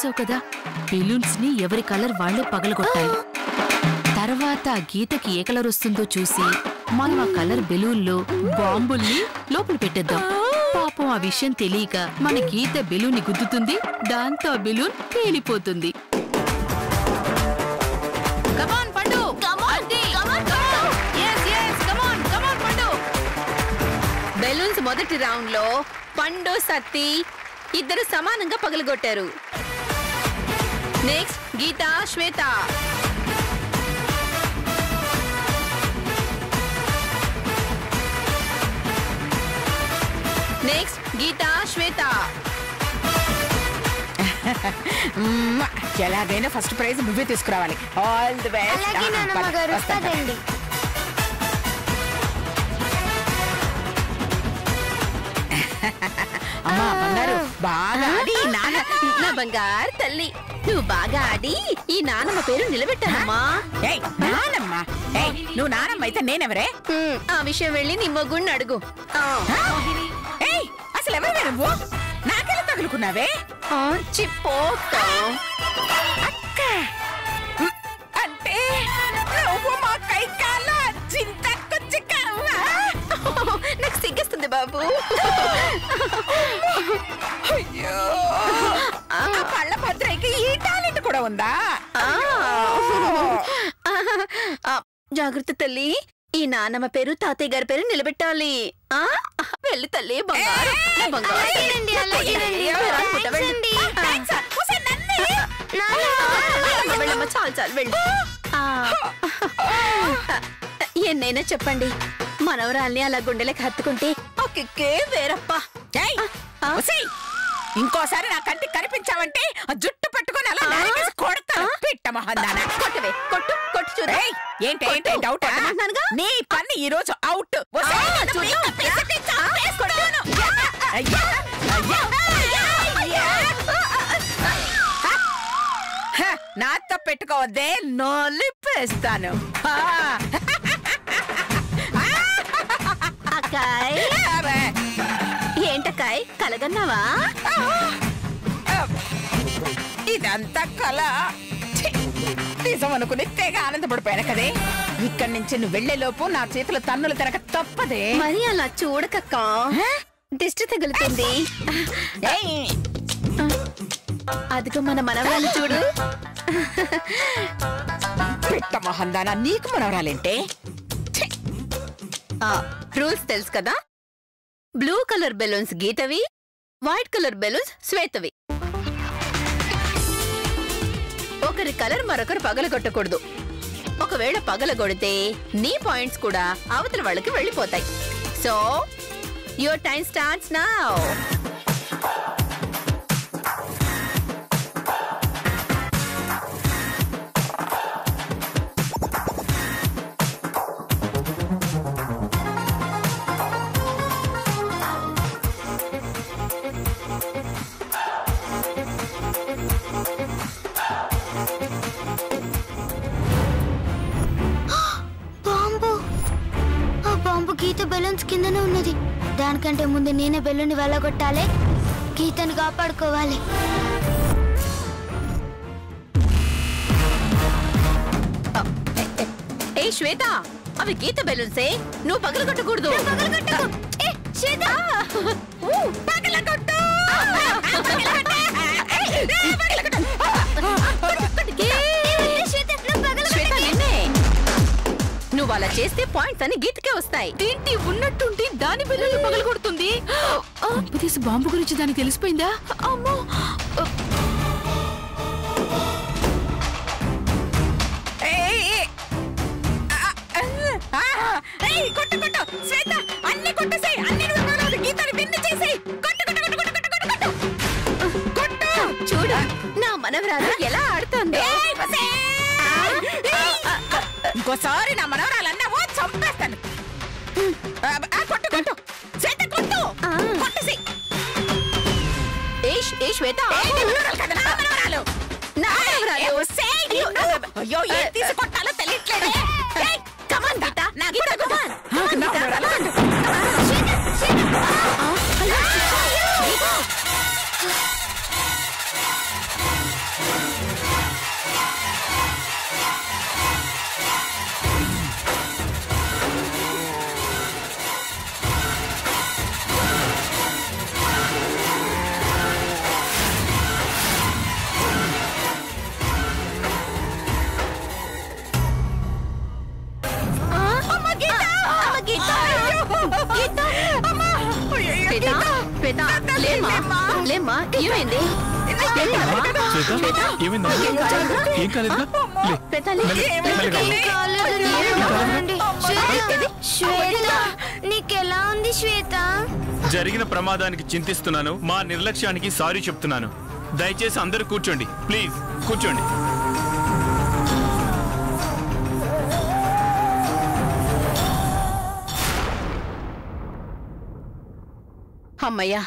చూసావు కదా, బెలూన్స్ ని ఎవరి కలర్ వాళ్లే పగలగొట్టాలి. తర్వాత గీతకి ఏ కలర్ వస్తుందో చూసి మనం ఆ కలర్ బెలూన్లో బాంబుల్ని లోపల పెట్టేద్దాం. పాపం ఆ విషయం తెలియక మన గీత బెలూన్ ని గుద్దుతుంది, దాంతో ఆ బెలూన్ పేలిపోతుంది. బెలూన్స్ మొదటి రౌండ్ లో పండు సత్తి ఇద్దరు సమానంగా పగలగొట్టారు. నెక్స్ట్ గీత శ్వేత. నెక్స్ట్ గీత శ్వేత. ఎలాగైనా ఫస్ట్ ప్రైజ్ నువ్వే తీసుకురావాలి. All the best. అమ్మా బంగారు, బాగా ఆడి నా బంగారు తల్లి, నువ్వు బాగా ఆడి ఈ నానమ్మ పేరు నిలబెట్టానమ్మా. నానమ్మ? నువ్వు నానమ్మ అయితే నేనెవరే? ఆ విషయం వెళ్ళి నీ మొగ్గుని అడుగు. అసలు ఎవరే నువ్వు? నాకెలా తగులుకున్నావే? చిప్పోక అంటే నువ్వు మా కై కాల చింతకు చిక్కవా? నాకు సిగ్గిస్తుంది బాబు. అయ్యో, పళ్ళ భద్రకి ఈ టాలెంట్ కూడా ఉందా? జాగ్రత్త తల్లి, ఈ నానమ్మ పేరు తాతయ్య గారి పేరు నిలబెట్టాలి. వెళ్ళి తల్లి బంగారు. చాలు చాలు వెళ్ళి. ఎన్నైనా చెప్పండి, మనవరాల్ని అలా గుండెలకు హత్తుకుంటే ఒకే వేరప్ప. ఇంకోసారి నా కంటికి కనిపించావంటే జుట్టు పట్టుకుని అలా కొడతాను. పిట్టమహందానా, కొట్టవే, కొట్టు కొట్టు చూడు. ఏంటి డౌట్? నీ పని ఈ రోజు అవుట్. నాతో పెట్టుకోవద్దే, నొలిపేస్తాను. అక్కాయ్, ఏంటక్కాయ్ కలగన్నావా? ఇదంతా కళ, నిజం అనుకుని తెగ ఆనందపడిపోయాను కదే. ఇక్కడి నుంచి నువ్వు వెళ్లేలోపు నా చేతుల తన్నులు తినక తప్పదే. మరి అలా చూడకక్క, దిష్టి తగులుతుంది. అదిగో మన మనవరాలు చూడు. పిట్టమహందానా, నీకు మనవరాలేంటే? రూల్స్ తెలుసు కదా, బ్లూ కలర్ బెలూన్స్ గీతవి, వైట్ కలర్ బెలూన్స్ శ్వేతవి. ఒకరి కలర్ మరొకరు పగలగొట్టకూడదు. ఒకవేళ పగలగొడితే నీ పాయింట్స్ కూడా అవతల వాళ్ళకి వెళ్ళిపోతాయి. So your time starts now. Geetha balloons కిందనే ఉన్నది. దానికంటే ముందు నేనే బెలూన్ వెళ్ళగొట్టాలి, గీతను కాపాడుకోవాలి. ఏ శ్వేత, అవి గీత బెలూన్సే, నువ్వు పగలగొట్టకూడదు. నువ్వు అలా చేస్తే పాయింట్స్ అన్ని గీతకే వస్తాయి. ఏంటి ఉన్నట్టుండి దాని బెలూన్ పగలగొడుతుంది? తీసి బాంబు గురించి దానికి తెలిసిపోయిందా? అమ్మో, చూడు నా మనవరాలు ఎలా ఆడుతోంది. ఇంకోసారి నా మనవరాలన్నావో చంపేస్తాను. కొట్టు కొట్టు శ్వేత, కొట్టు కొట్టేసి. ఏ శ్వేత, అయ్యో ఏం తీసి కొట్టాలో తెలియట్లేదు. కమాన్ గీత, నా గీత కమాన్. లేమ్మా లేమ్మా ఏమైంది నీకెలా ఉంది శ్వేత? జరిగిన ప్రమాదానికి చింతిస్తున్నాను, మా నిర్లక్ష్యానికి సారీ చెప్తున్నాను. దయచేసి అందరూ కూర్చోండి, ప్లీజ్ కూర్చోండి. అమ్మయ్యా,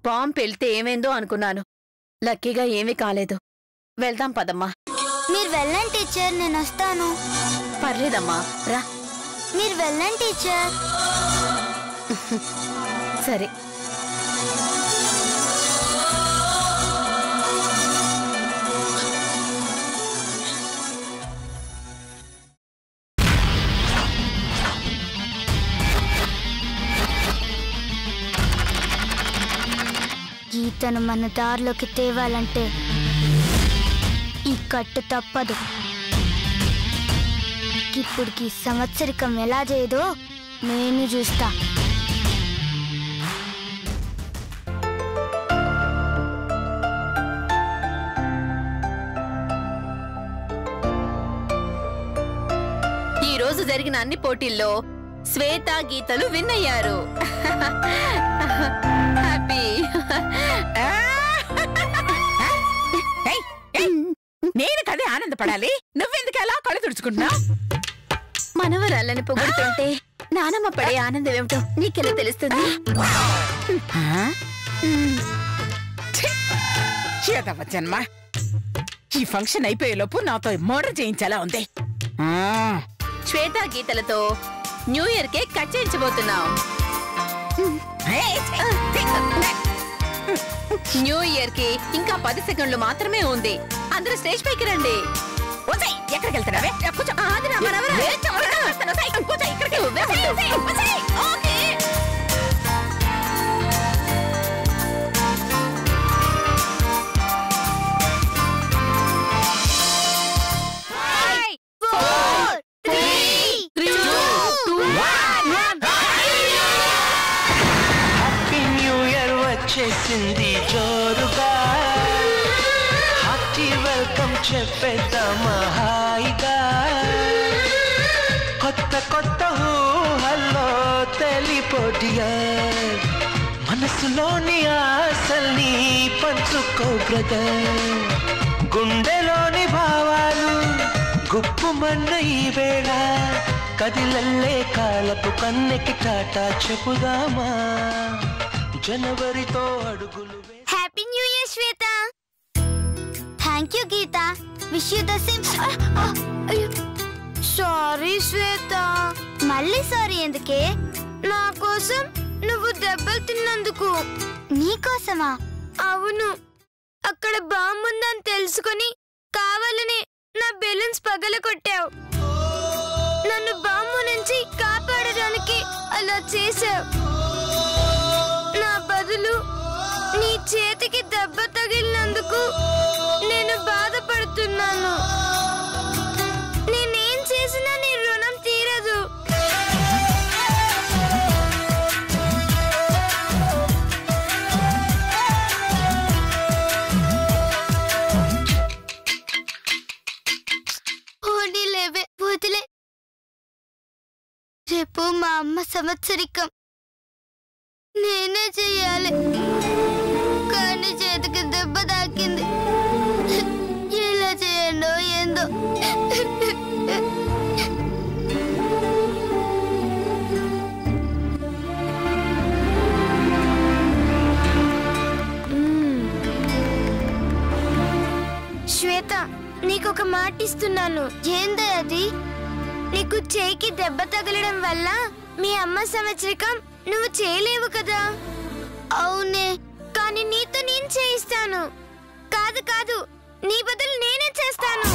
బాంబు వెళ్తే ఏమైందో అనుకున్నాను. లక్కీగా ఏమీ కాలేదు. వెళ్దాం పదమ్మా. మీరు వెళ్ళండి టీచర్, నేను వస్తాను. పర్లేదమ్మా, రా. మీరు వెళ్ళండి టీచర్. సరే. గీతను మన దారిలోకి తేవాలంటే ఈ కట్టు తప్పదు. ఇప్పుడుకి సంవత్సరికం ఎలా చేయదో నేను చూస్తా. ఈ రోజు జరిగిన అన్ని పోటీల్లో శ్వేత గీతలు విన్ అయ్యారు. హ్యాపీ. నేను కదే ఆనందపడాలి, నువ్వెందుకు అలా కళ్ళు తుడుచుకుంటున్నావు? మనవరాళ్ళని పొగుడుతుంటే నానమ్మ పడే ఆనందం ఏమిటో నీకెలా తెలుస్తుంది? జన్మ, ఈ ఫంక్షన్ అయిపోయేలోపు నాతో మర్డర్ చేయించేలా ఉంది. శ్వేత గీతలతో న్యూ ఇయర్ కేక్ కట్ చేయించబోతున్నాం. న్యూ ఇయర్ కి ఇంకా 10 సెకండ్లు మాత్రమే ఉంది. అందరూ స్టేజ్ పైకి రండి. ఎక్కడికి వెళ్తున్నావే? చేసింది జోరుగా, హార్టీ వెల్కమ్ చెప్పేద్దామా హాయిగా. కొత్త కొత్త ఊహల్లో తెలిపోటిగా, మనసులోని ఆశల్ని పంచుకో బ్రదర్. గుండెలోని భావాలు గుప్పుమన్న ఈ వేళ, కదిలల్లే కాలపు కన్నెకి టాటా చెప్పుదామా. జనవరితో అడుగులు. Happy new year Shweta. Thank you Geeta. Wish you the same. Sorry Shweta. మళ్ళీ సారీ ఎందుకే? నా కోసం నువ్వు దెబ్బలు తిన్నందుకు. నీకోసమా? అవును. అక్కడ బాంబు ఉందని తెలుసుకొని కావాలని నా బెలూన్స్ పగలగొట్టావు. నన్ను బాంబు నుంచి కాపాడడానికి అలా చేసావు. నా బదులు నీ చేతికి దెబ్బ తగిలినందుకు నేను బాధపడుతున్నాను. నేనేం చేసినా నీ రుణం తీరదు. లేవే వదిలే. రేపు మా అమ్మ సంవత్సరికం. నేనే చెయ్యాలి, కానీ చేతికి దెబ్బ తాకింది. ఎలా చేయండో ఏందో. శ్వేత, నీకొక మాట ఇస్తున్నాను. ఏందో అది? నీకు చేయికి దెబ్బ తగలడం వల్ల మీ అమ్మ సంవత్సరికం నువ్వు చేయలేవు కదా. అవునే, కానీ నీతో నేను చేయిస్తాను. కాదు కాదు, నీ బదులు నేనే చేస్తాను.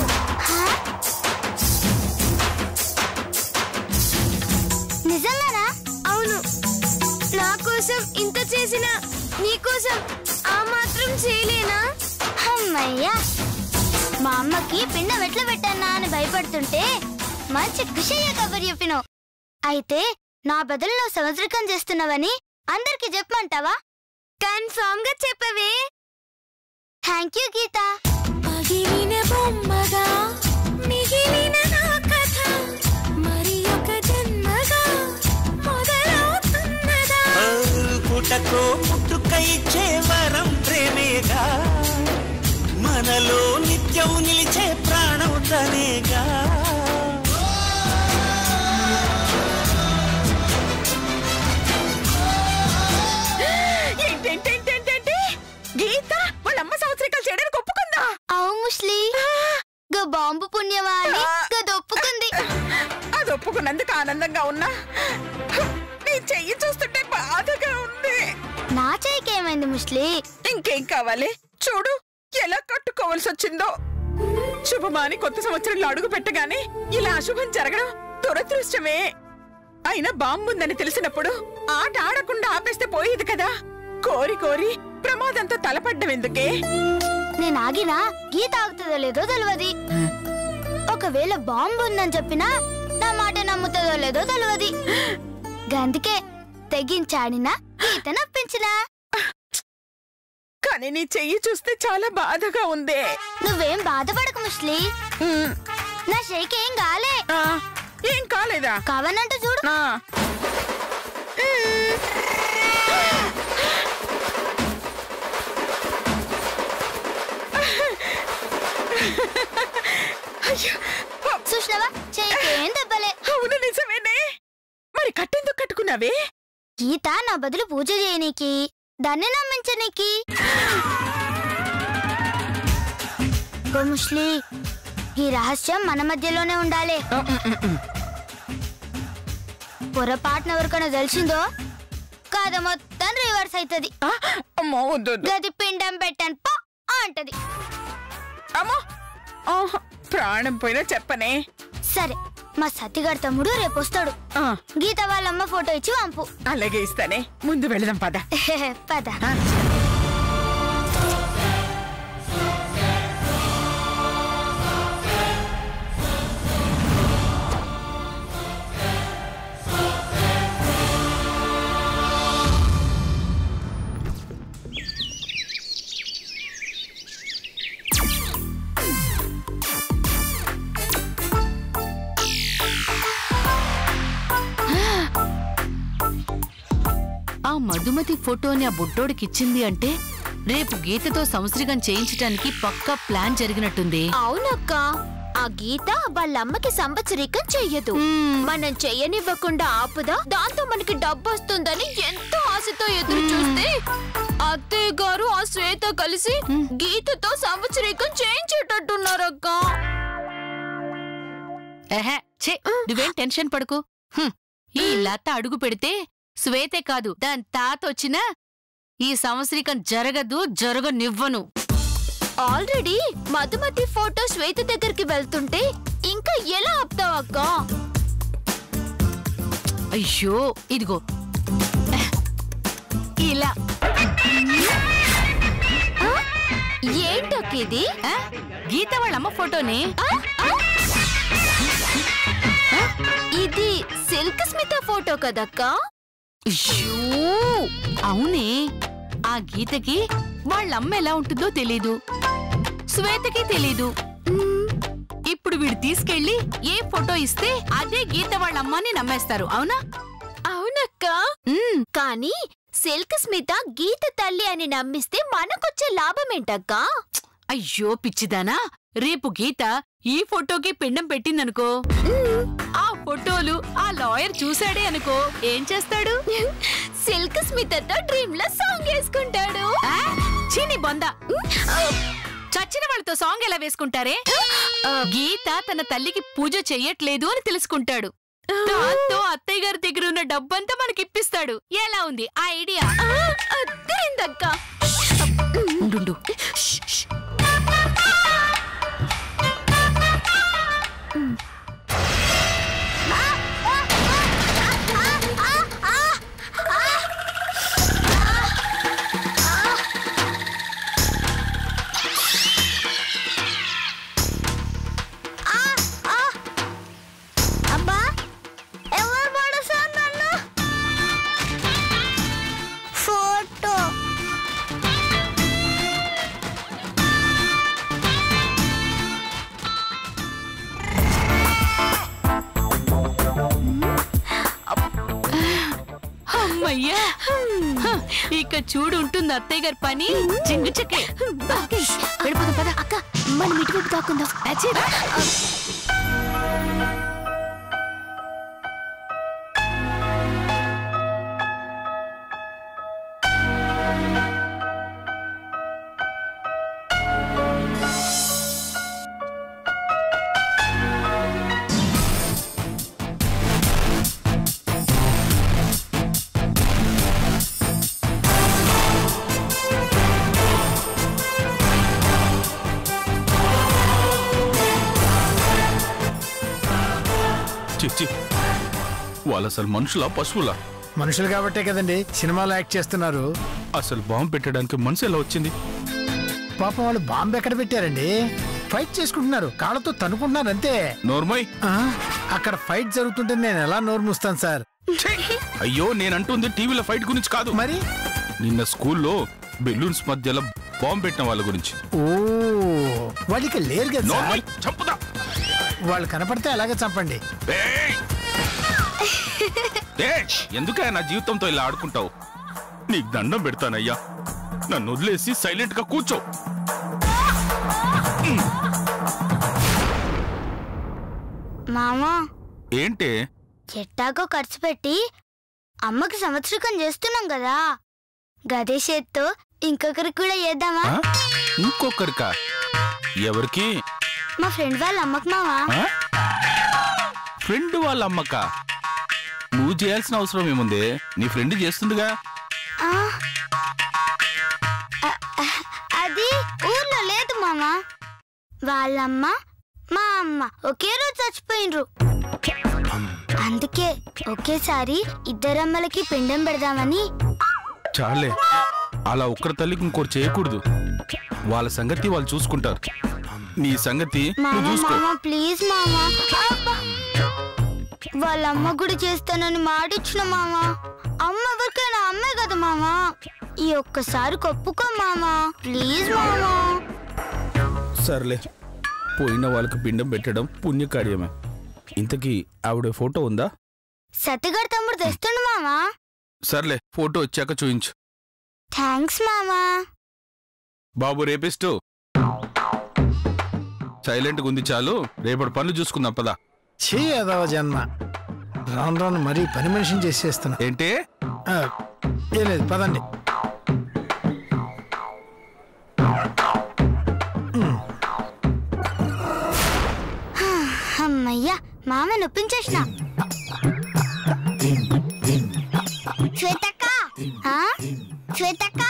నిజంగానా? అవును. నా కోసం ఇంత చేసినా నీకోసం ఆ మాత్రం చేయలేనా? అమ్మయ్యా, మా అమ్మకి పిండం ఎట్లా పెట్టానా అని భయపడుతుంటే మంచి ఖుషిగా కబురు చెప్పినావు. అయితే నా బదులు నువ్వు సంవత్సరికం చేస్తున్నావని అందరికి చెప్పమంటావా? కన్ఫర్మ్ గా చెప్పవే. థ్యాంక్ యూ గీత. పగిలిన బొమ్మగా మిగిలిన నా కథ మరి ఒక జన్మగా మొదలవుతున్నదా. పుటకో పుట్టుకై వరం ప్రేమేగా మనలో నిత్యం నిలిచే ప్రాణం తనేగా. గీత వాళ్ళమ్మ సంవత్సరికాలు చేయడానికి ఒప్పుకుందా? అవు ముస్లి బాంబు పుణ్యవాణి ఒప్పుకుంది. అది ఒప్పుకున్నందుకు ఆనందంగా ఉన్నా నీ చెయ్యి చూస్తుంటే బాధగా ఉంది. నా చెయ్యికి ఏమైంది ముస్లి? ఇంకేం కావాలి చూడు ఎలా కట్టుకోవాల్సి వచ్చిందో. శుభమాని కొత్త సంవత్సరంలో అడుగు పెట్టగానే ఇలా అశుభం జరగడం దురదృష్టమే. అయినా బాంబుందని తెలిసినప్పుడు ఆట ఆడకుండా ఆపేస్తే పోయేది కదా. కోరి కోరి ప్రమాదంతో తలపడ్డం ఎందుకే? నేను ఆగినా గీత ఆగుతుందో లేదో తెలియదు. ఒకవేళ బాంబు ఉందని చెప్పినా నా మాట నమ్ముతుందో లేదో తెలియదు. గందుకే తెగించాడినా గీత నప్పించినా. కానీ నీ చెయ్యి చూస్తే చాలా బాధగా ఉంది. నువ్వేం బాధపడకు ముస్లి, నా చెయ్యికి ఏం కాలే. ఏం కాలేదా? కావనంటూ చూడు. చూసినవా చెయ్యికి ఏం దెబ్బలే. అవును నిజమేనే. మరి కట్టెందుకు కట్టుకున్నావే? గీత నా బదులు పూజ చేయనీకి, దాన్ని నమ్మించనీకి. ఓ ముస్లి, ఈ రహస్యం మన మధ్యలోనే ఉండాలి. పొరపాటున ఎవరికైనా తెలిసిందో కథ మొత్తం రివర్స్ అవుతుంది. గది పిండం పెట్టాను పో అంటది. అమ్మో ప్రాణం పోయినా చెప్పనే. సరే, మా సత్తిగారి తమ్ముడు రేపు వస్తాడు. గీత వాళ్ళమ్మ ఫోటో ఇచ్చి పంపు. అలాగే ఇస్తానే. ముందు వెళదాం పద. పద. ఆ మధుమతి ఫోటోని ఆ బుడ్డోడికిచ్చింది అంటే రేపు గీతతో సంవత్సరికం చేయించటానికి పక్కా ప్లాన్ జరిగినట్టుంది. అవునక్క, ఆ గీత వాళ్ళమ్మకి సంవత్సరికం చెయ్యదు. మనం చెయ్యనివ్వకుండా ఆపుదా, దాంతో మనకి డబ్బు వస్తుందని ఎంతో ఆశతో ఎదురు చూస్తే అత్తయ్య గారు ఆ శ్వేత కలిసి గీతతో సంవత్సరికం చేయించేటట్టున్నారక్క. నువ్వేం టెన్షన్ పడుకు. ఈ లత అడుగు పెడితే శ్వేతే కాదు, దాని తాత వచ్చినా ఈ సంవత్సరికం జరగనివ్వను. ఆల్రెడీ మధుమతి ఫోటో శ్వేత దగ్గరికి వెళ్తుంటే ఇంకా ఎలా ఆపుతావు అక్క? అయ్యో ఇదిగో ఇలా. ఏంటక్క ఇది? గీత వాళ్ళమ్మ ఫోటోనే. ఇది సిల్క్ స్మిత ఫోటో కదక్క? అవునే, ఆ గీతకి వాళ్ళమ్మ ఎలా ఉంటుందో తెలీదు, శ్వేతకి తెలీదు. ఇప్పుడు వీడు తీసుకెళ్లి ఏ ఫోటో ఇస్తే అదే గీత వాళ్ళమ్మని నమ్మేస్తారు. అవునా? అవునక్క. కానీ సిల్క్ స్మిత గీత తల్లి అని నమ్మిస్తే మనకొచ్చే లాభమేంటక్క? అయ్యో పిచ్చిదానా, రేపు గీత ఈ ఫోటోకి పిండం పెట్టిందనుకో, ఆ ఫోటోలు ఆ లాయర్ చూశాడే అనుకో, ఏం చేస్తాడు? సిల్క్ స్మితతో డ్రీమ్ లో సాంగ్ వేసుకుంటాడు. చీని బొంద, చచ్చిన వాళ్ళతో సాంగ్ ఎలా వేసుకుంటారే? గీత తన తల్లికి పూజ చెయ్యట్లేదు అని తెలుసుకుంటాడు. దాంతో అత్తయ్య గారి దగ్గర ఉన్న డబ్బంతా మనకి ఇప్పిస్తాడు. ఎలా ఉంది ఆ ఐడియా? అర్థమైందక్క. ఉండు. అబ్బా, ఎవరు పడేశారు నన్ను? ఫోటో అమ్మయ్యా ఇక చూడు ఉంటుంది అత్తయ్య గారి పని చింగు చెక్కే వెళ్ళిపోదాం పద. అక్క మనం ఇటువైపు దాక్కుందాం. వాళ్ళు అసలు మనుషులా పశువులా? మనుషులు కాబట్టే కదండి సినిమాలో యాక్ట్ చేస్తున్నారు. అసలు బాంబు పెట్టడానికి మనసు ఎలా వచ్చింది? పాపం వాళ్ళు బాంబు ఎక్కడ పెట్టారండి? ఫైట్ చేసుకుంటున్నారు, కాళ్ళతో తనుకుంటున్నారు అంతే. నోర్మయ్, అక్కడ ఫైట్ జరుగుతుంటే నేను ఎలా నోరు మూస్తాను సార్? అయ్యో నేనంటుంది టీవీలో ఫైట్ గురించి కాదు. మరి నిన్న స్కూల్లో బెలూన్స్ మధ్యలో బాంబు పెట్టిన వాళ్ళ గురించి. ఓ వాళ్ళకి లేరు కదా సార్. నోర్మయ్, చంపుదా. వాళ్ళు కనపడితే అలాగే చంపండి. ఎందుకే నా జీవితంతో ఇలా ఆడుకుంటావు? నీకు దండం పెడతానయ్యా, నన్ను వదిలేసి సైలెంట్ గా కూర్చో. మామా ఏంటే? ఎట్టాగో ఖర్చు పెట్టి అమ్మకి సంవత్సరికం చేస్తున్నాం కదా, గదే చేత్తో ఇంకొకరికి కూడా చేద్దామా? ఇంకొకరికా? ఎవరికి? మా ఫ్రెండ్ వాళ్ళ అమ్మకి మావా. ఫ్రెండ్ వాళ్ళ అమ్మకా? నువ్వు చేయాల్సిన అవసరం ఏముంది, నీ ఫ్రెండ్ చేస్తుందిగా. అది ఊర్లో లేదు మామా, వాళ్ళమ్మ మా అమ్మ ఒకే రోజు చచ్చిపోయినరు. అందుకే ఒకేసారి ఇద్దరమ్మలకి పిండం పెడదామని. చాలే, అలా ఒక్కరి తల్లికి ఇంకోటి చేయకూడదు. వాళ్ళ సంగతి వాళ్ళు చూసుకుంటారు, నీ సంగతి నువ్వు చూసుకో. ప్లీజ్ మామా, వాళ్ళ అమ్మ కూడా చేస్తానని మాటిచ్చిన మామా. అమ్మ ఎవరికైనా అమ్మే కదా మామా, ఈ ఒక్కసారి ఒప్పుకో మామా, ప్లీజ్ మామా. సర్లే, పోయిన వాళ్ళకి పిండం పెట్టడం పుణ్యకార్యమే. ఇంతకీ ఆవిడ ఫోటో ఉందా? సత్యగారి తమ్ముడు తెస్తుండు మామా. సర్లే, ఫోటో వచ్చాక చూయించు. థ్యాంక్స్ మామా. బాబు రేపిస్టు సైలెంట్గా ఉంది చాలు, రేపటి పనులు చూసుకుందాం పదా. చేయదవ జన్మ, రాను రాను మరీ పని మనిషిని చేసేస్తున్నా. ఏంటే? ఏం లేదు, పదండి. అమ్మయ్యా, మామ నొప్పించేసిన. శ్వేతక్క, శ్వేతక్క,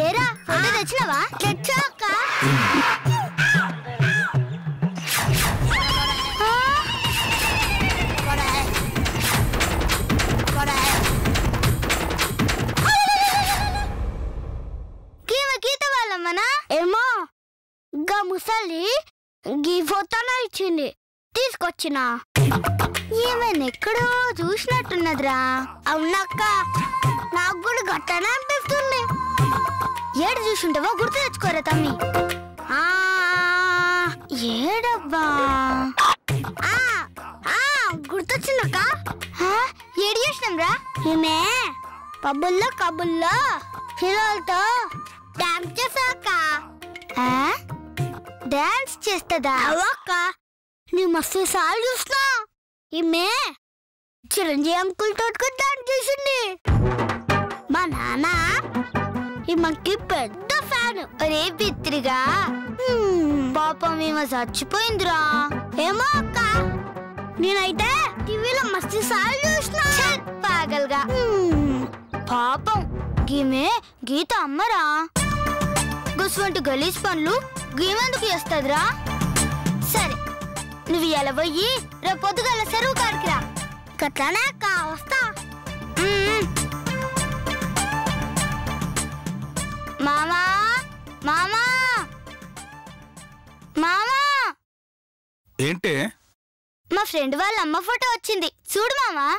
ఏరా ఫోటో తెచ్చినావా? తెచ్చాక గీత వాళ్ళమ్మనా ఏమో, గా ముసలి గీ ఫోటోనా ఇచ్చింది, తీసుకొచ్చినా. ఏమైనా ఎక్కడో చూసినట్టున్నదిరా. అవునక్క, నాకు కూడా గట్టనే అనిపిస్తుంది. ఏడు చూసుంటావో గుర్తు తెచ్చుకోరా తమ్మి. ఏడబ్బా, గుర్తొచ్చిందక్క. ఏడు చేసినాం రా. ఈమె పబ్బుల్లో కబుల్లో హీరోలతో డాన్స్ చేసాక. డాన్స్ చేస్తుందా? అవక్క, నీ మస్తు సార్లు చూసినా. ఈమె చిరంజీవి అంకుల్ తోటి డాన్స్ చేసింది. మా నాన్న ఈమెకి పెద్ద ఫ్యాన్. ఒరే పిత్రిగా, పాపం ఈమె చచ్చిపోయిందిరా. ఏమో అక్క, నేనైతే టీవీలో మస్తు సార్లు చూసినా. పాగల్గా పాపం గీమె గీత అమ్మరా. గుస్వంటి గలీజ్ పనులు గీమెందుకు చేస్తుందిరా? సరే, నువ్వు ఎలా పోయి రేపు పొద్దుగల చెరువు కాడికి రా. గట్లానే అక్క, వస్తా. మామా, మామా, మామా. ఏంటే? మా ఫ్రెండ్ వాళ్ళ అమ్మ ఫోటో వచ్చింది, చూడు మామా.